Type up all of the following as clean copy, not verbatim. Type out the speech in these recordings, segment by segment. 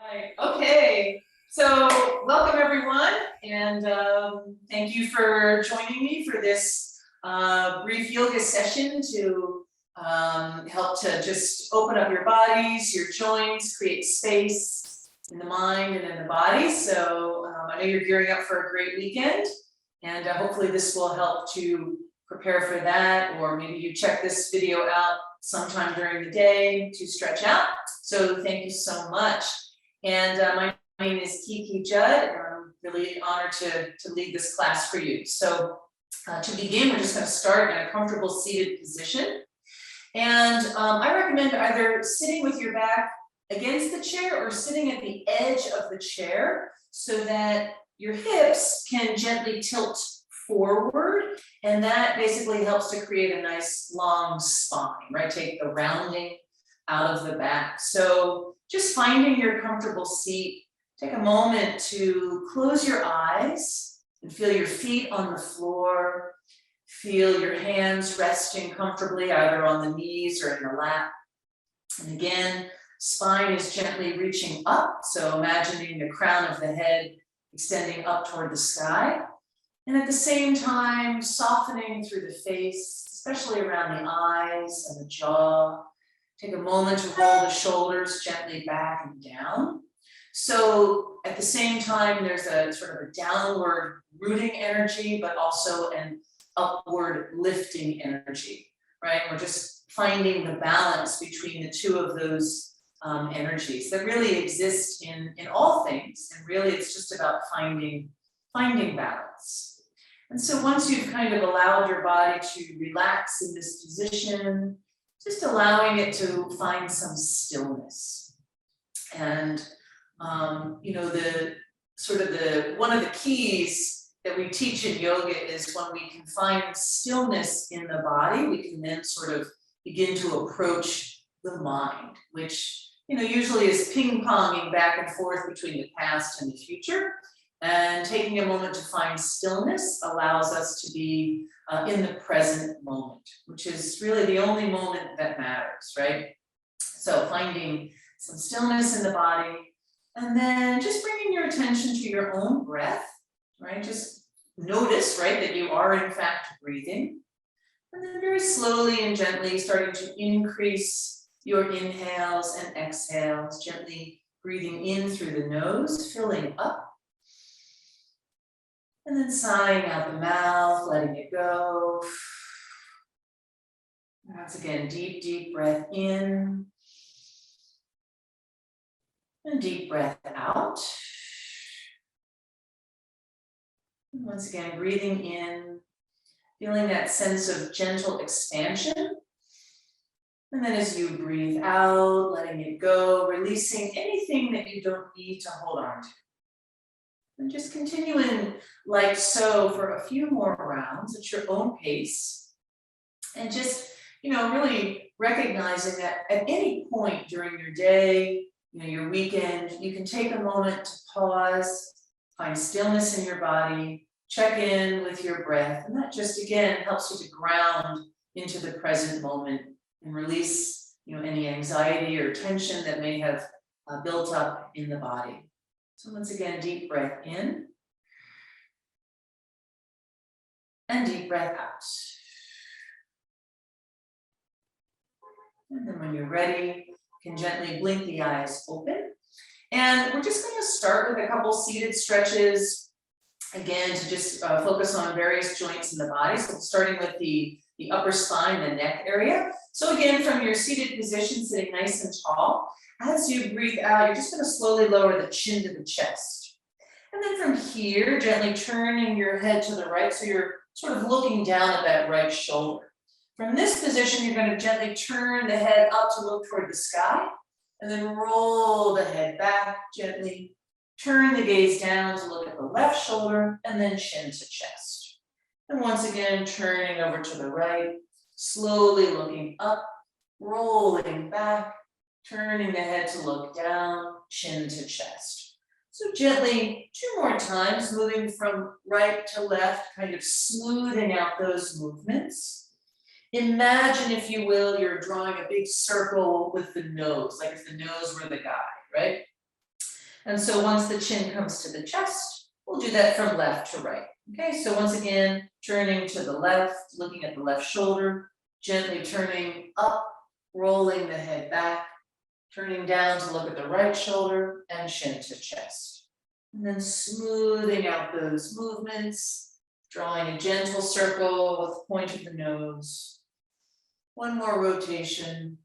Right. Okay. So welcome everyone, and thank you for joining me for this brief yoga session to help to just open up your bodies, your joints, create space in the mind and in the body. So I know you're gearing up for a great weekend, and hopefully this will help to prepare for that, or maybe you check this video out sometime during the day to stretch out. So thank you so much. And my name is Kiki Judd, and I'm really honored to lead this class for you. So to begin, we're just going to start in a comfortable seated position. And I recommend either sitting with your back against the chair or sitting at the edge of the chair so that your hips can gently tilt forward. And that basically helps to create a nice long spine, right? Take the rounding out of the back. So just finding your comfortable seat, take a moment to close your eyes and feel your feet on the floor. Feel your hands resting comfortably either on the knees or in the lap. And again, spine is gently reaching up. So imagining the crown of the head extending up toward the sky. And at the same time, softening through the face, especially around the eyes and the jaw. Take a moment to roll the shoulders gently back and down. So at the same time, there's a sort of a downward rooting energy, but also an upward lifting energy, right? We're just finding the balance between the two of those energies that really exist in all things. And really, it's just about finding balance. And so once you've kind of allowed your body to relax in this position, just allowing it to find some stillness. And, one of the keys that we teach in yoga is when we can find stillness in the body, we can then sort of begin to approach the mind, which, usually is ping-ponging back and forth between the past and the future. And taking a moment to find stillness allows us to be in the present moment, which is really the only moment that matters, right? So finding some stillness in the body, and then just bringing your attention to your own breath, right? Just notice, right, that you are in fact breathing. And then very slowly and gently starting to increase your inhales and exhales, gently breathing in through the nose, filling up. And then sighing out the mouth, letting it go. Once again, deep, deep breath in. And deep breath out. And once again, breathing in, feeling that sense of gentle expansion. And then as you breathe out, letting it go, releasing anything that you don't need to hold on to. And just continuing like so for a few more rounds at your own pace. And just, really recognizing that at any point during your day, your weekend, you can take a moment to pause, find stillness in your body, check in with your breath. And that just, again, helps you to ground into the present moment and release, any anxiety or tension that may have built up in the body. So once again, deep breath in and deep breath out. And then when you're ready, you can gently blink the eyes open. And we're just going to start with a couple seated stretches, again, to just focus on various joints in the body. So starting with the upper spine, the neck area. So again, from your seated position, sitting nice and tall, as you breathe out, you're just going to slowly lower the chin to the chest. And then from here, gently turning your head to the right, so you're sort of looking down at that right shoulder. From this position, you're going to gently turn the head up to look toward the sky, and then roll the head back gently. Turn the gaze down to look at the left shoulder, and then chin to chest. And once again, turning over to the right, slowly looking up, rolling back, turning the head to look down, chin to chest. So gently, 2 more times, moving from right to left, kind of smoothing out those movements. Imagine, if you will, you're drawing a big circle with the nose, like if the nose were the guide, right? And so once the chin comes to the chest, we'll do that from left to right. Okay, so once again, turning to the left, looking at the left shoulder, gently turning up, rolling the head back, turning down to look at the right shoulder and chin to chest. And then smoothing out those movements, drawing a gentle circle with the point of the nose. One more rotation.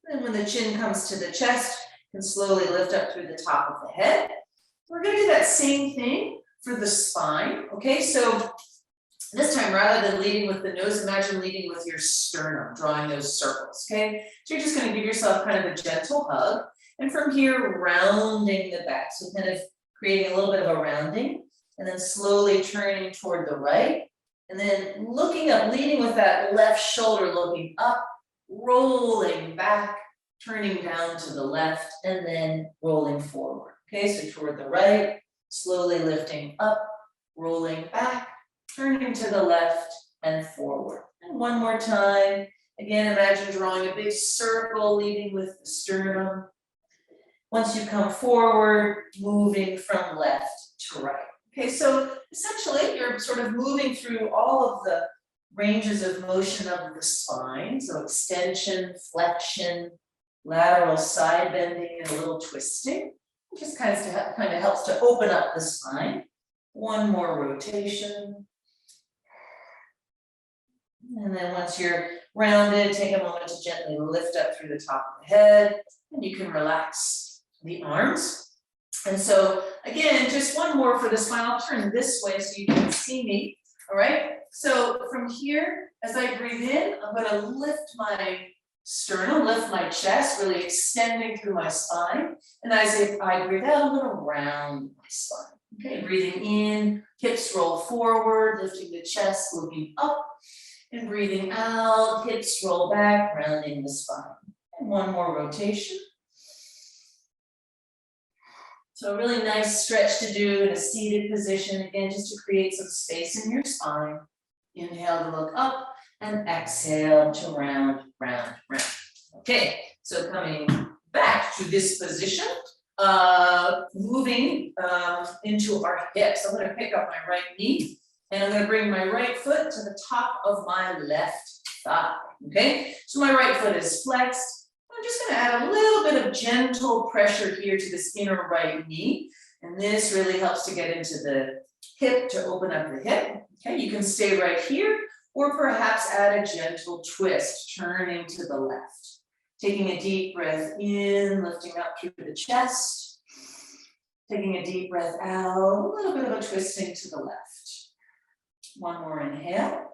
And when the chin comes to the chest, you can slowly lift up through the top of the head. We're going to do that same thing for the spine. Okay, so this time, rather than leading with the nose, imagine leading with your sternum, drawing those circles. Okay, so you're just going to give yourself kind of a gentle hug. And from here, rounding the back. So kind of creating a little bit of a rounding, and then slowly turning toward the right. And then looking up, leading with that left shoulder, looking up, rolling back, turning down to the left, and then rolling forward. Okay, so toward the right, slowly lifting up, rolling back, turning to the left and forward. And one more time. Again, imagine drawing a big circle, leading with the sternum. Once you come forward, moving from left to right. Okay, so essentially you're sort of moving through all of the ranges of motion of the spine. So extension, flexion, lateral side bending, and a little twisting. It just kind of helps to open up the spine. One more rotation. And then once you're rounded, take a moment to gently lift up through the top of the head, and you can relax the arms. And so again, just one more for the spine. I'll turn this way so you can see me. All right. So from here, as I breathe in, I'm going to lift my sternum, lift my chest, really extending through my spine. And as I breathe out, I'm going to round my spine. Okay, breathing in, hips roll forward, lifting the chest, looking up. And breathing out, hips roll back, rounding the spine. And one more rotation. So a really nice stretch to do in a seated position, again, just to create some space in your spine. Inhale to look up and exhale to round, round, round. Okay, so coming back to this position, moving into our hips. I'm going to pick up my right knee and I'm going to bring my right foot to the top of my left thigh. Okay, so my right foot is flexed. I'm just going to add a little bit of gentle pressure here to this inner right knee. And this really helps to get into the hip, to open up the hip. Okay, you can stay right here, or perhaps add a gentle twist, turning to the left. Taking a deep breath in, lifting up through the chest. Taking a deep breath out, a little bit of a twisting to the left. One more inhale.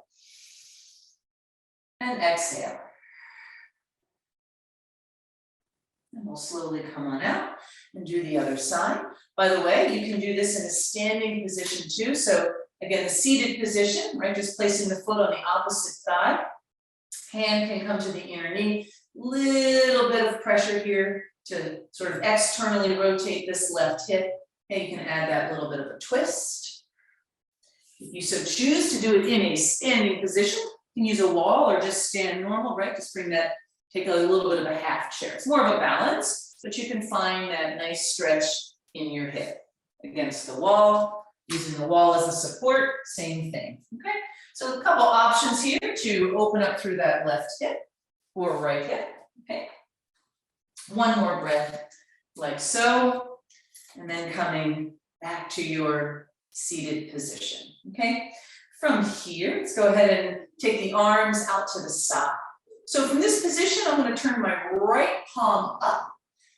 And exhale. And we'll slowly come on out and do the other side. By the way, you can do this in a standing position too. So again, the seated position, right? Just placing the foot on the opposite thigh. Hand can come to the inner knee. Little bit of pressure here to sort of externally rotate this left hip. And you can add that little bit of a twist. If you so choose to do it in a standing position, you can use a wall or just stand normal, right? Just bring that. Take a little bit of a half chair. It's more of a balance, but you can find that nice stretch in your hip against the wall, using the wall as a support, same thing, okay? So a couple options here to open up through that left hip or right hip, okay? One more breath, like so, and then coming back to your seated position, okay? From here, let's go ahead and take the arms out to the side. So from this position, I'm going to turn my right palm up.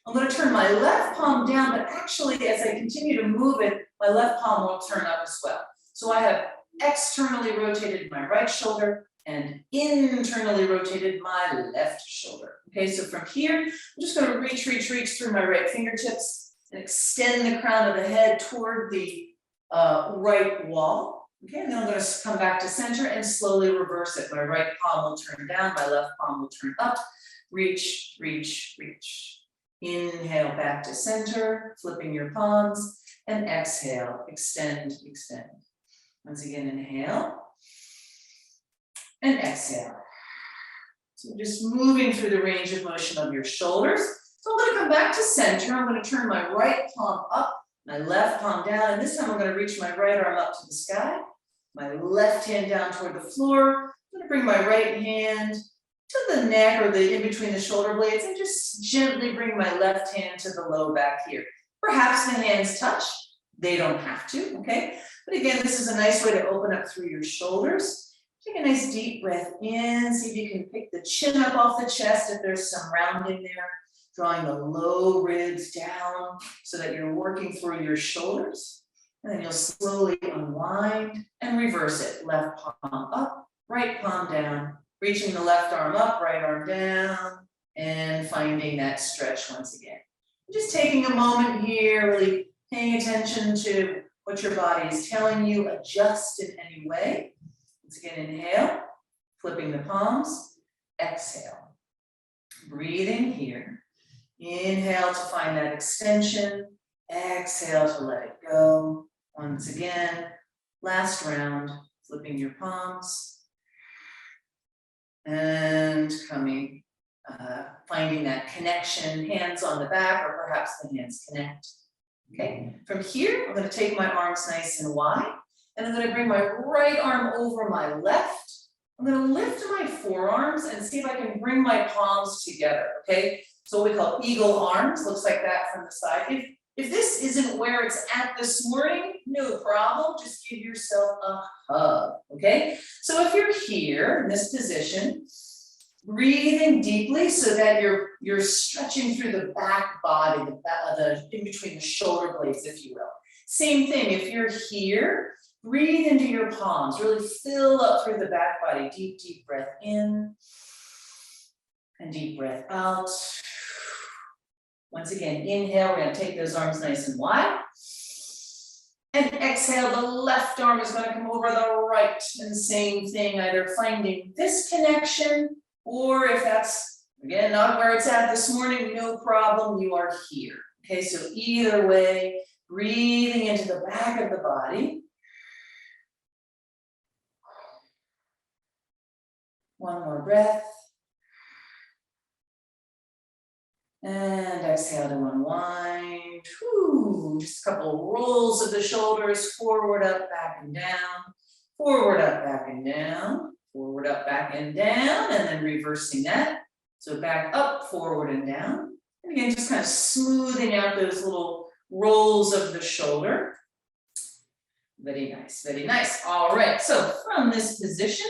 I'm going to turn my left palm down, but actually as I continue to move it, my left palm will turn up as well. So I have externally rotated my right shoulder and internally rotated my left shoulder. Okay, so from here, I'm just going to reach through my right fingertips and extend the crown of the head toward the right wall. Okay, and then I'm going to come back to center and slowly reverse it. My right palm will turn down, my left palm will turn up. Reach, reach, reach. Inhale back to center, flipping your palms, and exhale, extend, extend. Once again, inhale, and exhale. So just moving through the range of motion of your shoulders. So I'm gonna come back to center. I'm gonna turn my right palm up, my left palm down, and this time I'm gonna reach my right arm up to the sky, my left hand down toward the floor. I'm gonna bring my right hand to the neck or the in between the shoulder blades and just gently bring my left hand to the low back here. Perhaps the hands touch. They don't have to, okay? But again, this is a nice way to open up through your shoulders. Take a nice deep breath in. See if you can pick the chin up off the chest if there's some rounding there. Drawing the low ribs down so that you're working through your shoulders. And then you'll slowly unwind and reverse it. Left palm up, right palm down. Reaching the left arm up, right arm down. And finding that stretch once again. Just taking a moment here, really paying attention to what your body is telling you. Adjust in any way. Once again, inhale, flipping the palms. Exhale. Breathing here. Inhale to find that extension. Exhale to let it go. Once again, last round, flipping your palms. And coming, finding that connection, hands on the back, or perhaps the hands connect. Okay, from here, I'm gonna take my arms nice and wide, and I'm gonna bring my right arm over my left. I'm gonna lift my forearms and see if I can bring my palms together, okay? So what we call eagle arms, looks like that from the side. If this isn't where it's at this morning, no problem, just give yourself a hug, okay? So if you're here in this position, breathing deeply so that you're stretching through the back body, the in between the shoulder blades, if you will. Same thing, if you're here, breathe into your palms, really fill up through the back body. Deep, deep breath in and deep breath out. Once again, inhale, we're gonna take those arms nice and wide. And exhale, the left arm is gonna come over the right. And the same thing, either finding this connection, or if that's, again, not where it's at this morning, no problem, you are here. Okay, so either way, breathing into the back of the body. One more breath. And exhale to unwind. Whew. Just a couple rolls of the shoulders, forward, up, back, and down. Forward, up, back, and down. Forward, up, back, and down. And then reversing that. So back up, forward, and down. And again, just kind of smoothing out those little rolls of the shoulder. Very nice, very nice. All right, so from this position,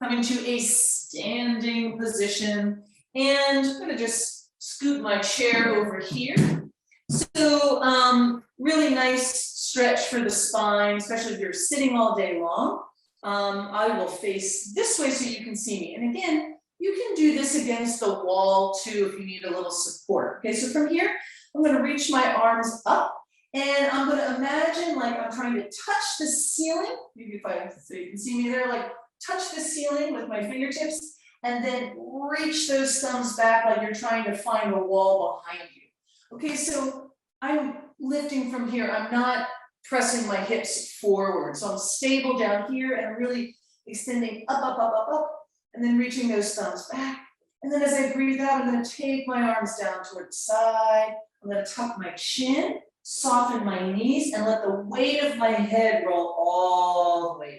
coming to a standing position. And I'm gonna just scoot my chair over here. So really nice stretch for the spine, especially if you're sitting all day long. I will face this way so you can see me. And again, you can do this against the wall too if you need a little support. Okay, so from here, I'm gonna reach my arms up and I'm gonna imagine like I'm trying to touch the ceiling. Maybe so you can see me there, like touch the ceiling with my fingertips. And then reach those thumbs back like you're trying to find a wall behind you. Okay, so I'm lifting from here. I'm not pressing my hips forward. So I'm stable down here and I'm really extending up, up, up, up, up, and then reaching those thumbs back. And then as I breathe out, I'm gonna take my arms down toward the side. I'm gonna tuck my chin, soften my knees, and let the weight of my head roll all the way down.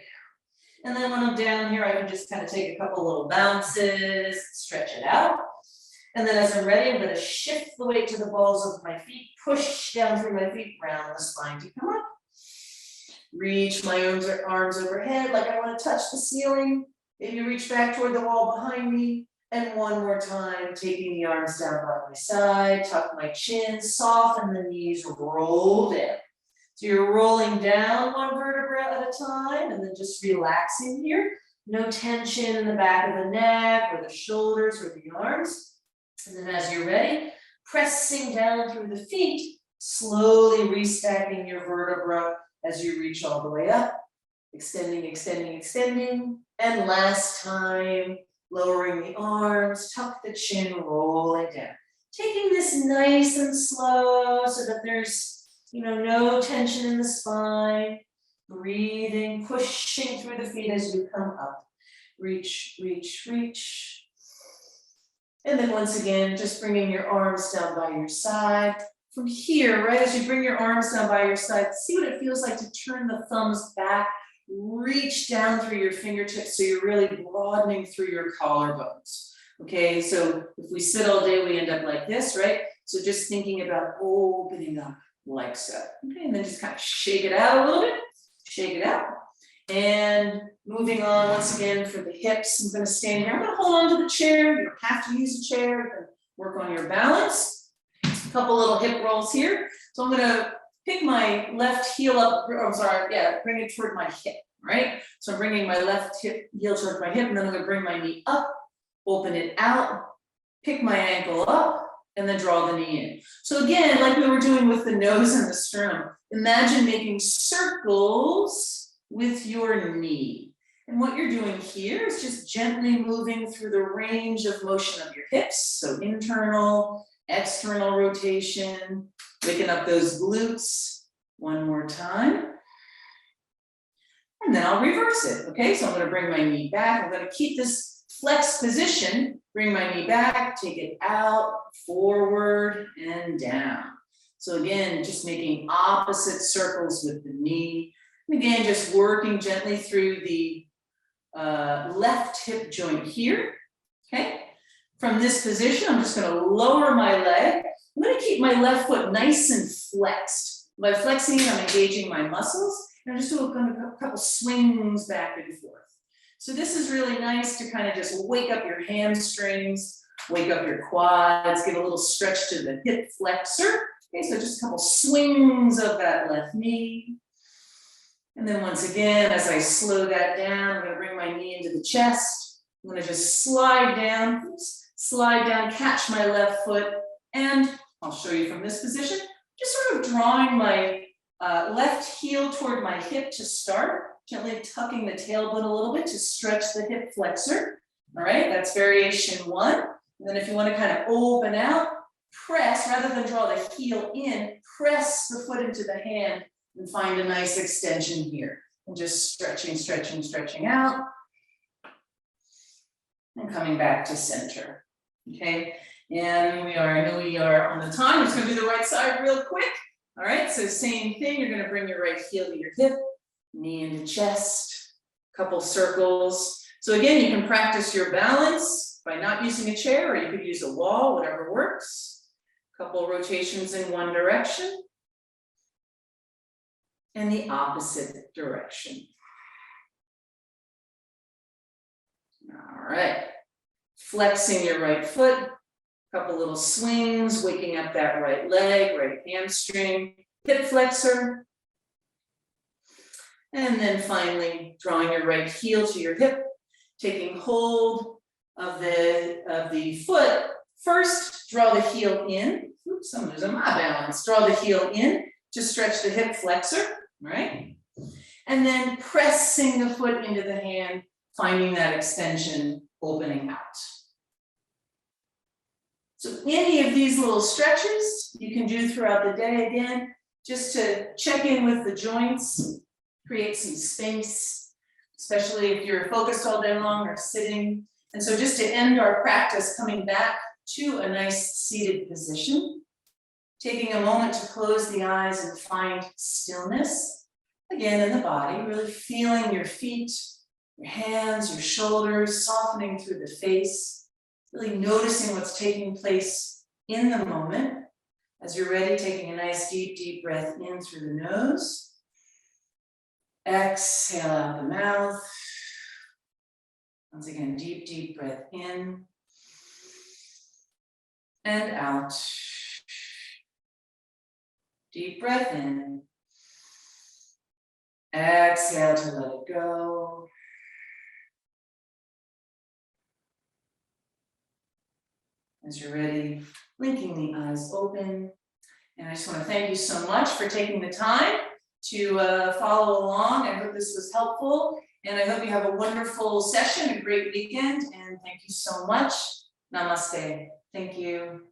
And then when I'm down here, I can just kind of take a couple little bounces, stretch it out. And then as I'm ready, I'm gonna shift the weight to the balls of my feet, push down through my feet, round the spine to come up. Reach my arms overhead like I wanna touch the ceiling. Maybe reach back toward the wall behind me. And one more time, taking the arms down by my side, tuck my chin, soften the knees, roll down. So you're rolling down one vertebra at a time and then just relaxing here. No tension in the back of the neck or the shoulders or the arms. And then as you're ready, pressing down through the feet, slowly restacking your vertebra as you reach all the way up. Extending, extending, extending. And last time, lowering the arms, tuck the chin, roll it down. Taking this nice and slow so that there's no tension in the spine. Breathing, pushing through the feet as you come up. Reach, reach, reach. And then once again, just bringing your arms down by your side. From here, right, as you bring your arms down by your side, see what it feels like to turn the thumbs back, reach down through your fingertips so you're really broadening through your collarbones. Okay, so if we sit all day, we end up like this, right? So just thinking about opening up like so. Okay, and then just kind of shake it out a little bit, shake it out. And moving on once again for the hips, I'm going to stand here. I'm going to hold on to the chair. You don't have to use a chair. You can work on your balance. A couple little hip rolls here. So I'm going to pick my left heel up. I'm sorry, yeah, bring it toward my hip, right? So I'm bringing my left heel toward my hip, and then I'm going to bring my knee up, open it out, pick my ankle up, and then draw the knee in. So again, like we were doing with the nose and the sternum, imagine making circles with your knee. And what you're doing here is just gently moving through the range of motion of your hips. So internal, external rotation, waking up those glutes. One more time. And then I'll reverse it, okay? So I'm gonna bring my knee back. I'm gonna keep this flex position, bring my knee back, take it out, forward, and down. So again, just making opposite circles with the knee. And again, just working gently through the left hip joint here, okay? From this position, I'm just gonna lower my leg. I'm gonna keep my left foot nice and flexed. By flexing it, I'm engaging my muscles, and I'm just doing a couple swings back and forth. So this is really nice to kind of just wake up your hamstrings, wake up your quads, give a little stretch to the hip flexor. Okay, so just a couple swings of that left knee. And then once again, as I slow that down, I'm going to bring my knee into the chest. I'm going to just slide down, catch my left foot, and I'll show you from this position, just sort of drawing my left heel toward my hip to start, gently tucking the tailbone a little bit to stretch the hip flexor. All right, that's variation one. And then if you want to kind of open out, press, rather than draw the heel in, press the foot into the hand and find a nice extension here. And just stretching, stretching, stretching out. And coming back to center. Okay, and I know we are on the time. I'm just gonna do the right side real quick. All right, so same thing, you're gonna bring your right heel to your hip, knee into chest, couple circles. So again, you can practice your balance by not using a chair, or you could use a wall, whatever works. Couple rotations in one direction. And the opposite direction. All right, flexing your right foot, couple little swings, waking up that right leg, right hamstring, hip flexor. And then finally, drawing your right heel to your hip, taking hold of the foot. First, draw the heel in. Oops, I'm losing my balance. Draw the heel in to stretch the hip flexor. Right? And then pressing the foot into the hand, finding that extension, opening out. So any of these little stretches you can do throughout the day, again, just to check in with the joints, create some space, especially if you're focused all day long or sitting. And so just to end our practice, coming back to a nice seated position. Taking a moment to close the eyes and find stillness, again in the body, really feeling your feet, your hands, your shoulders, softening through the face, really noticing what's taking place in the moment. As you're ready, taking a nice deep, deep breath in through the nose. Exhale out the mouth. Once again, deep, deep breath in and out. Deep breath in. Exhale to let it go. As you're ready, blinking the eyes open. And I just want to thank you so much for taking the time to follow along. I hope this was helpful. And I hope you have a wonderful session, a great weekend. And thank you so much. Namaste. Thank you.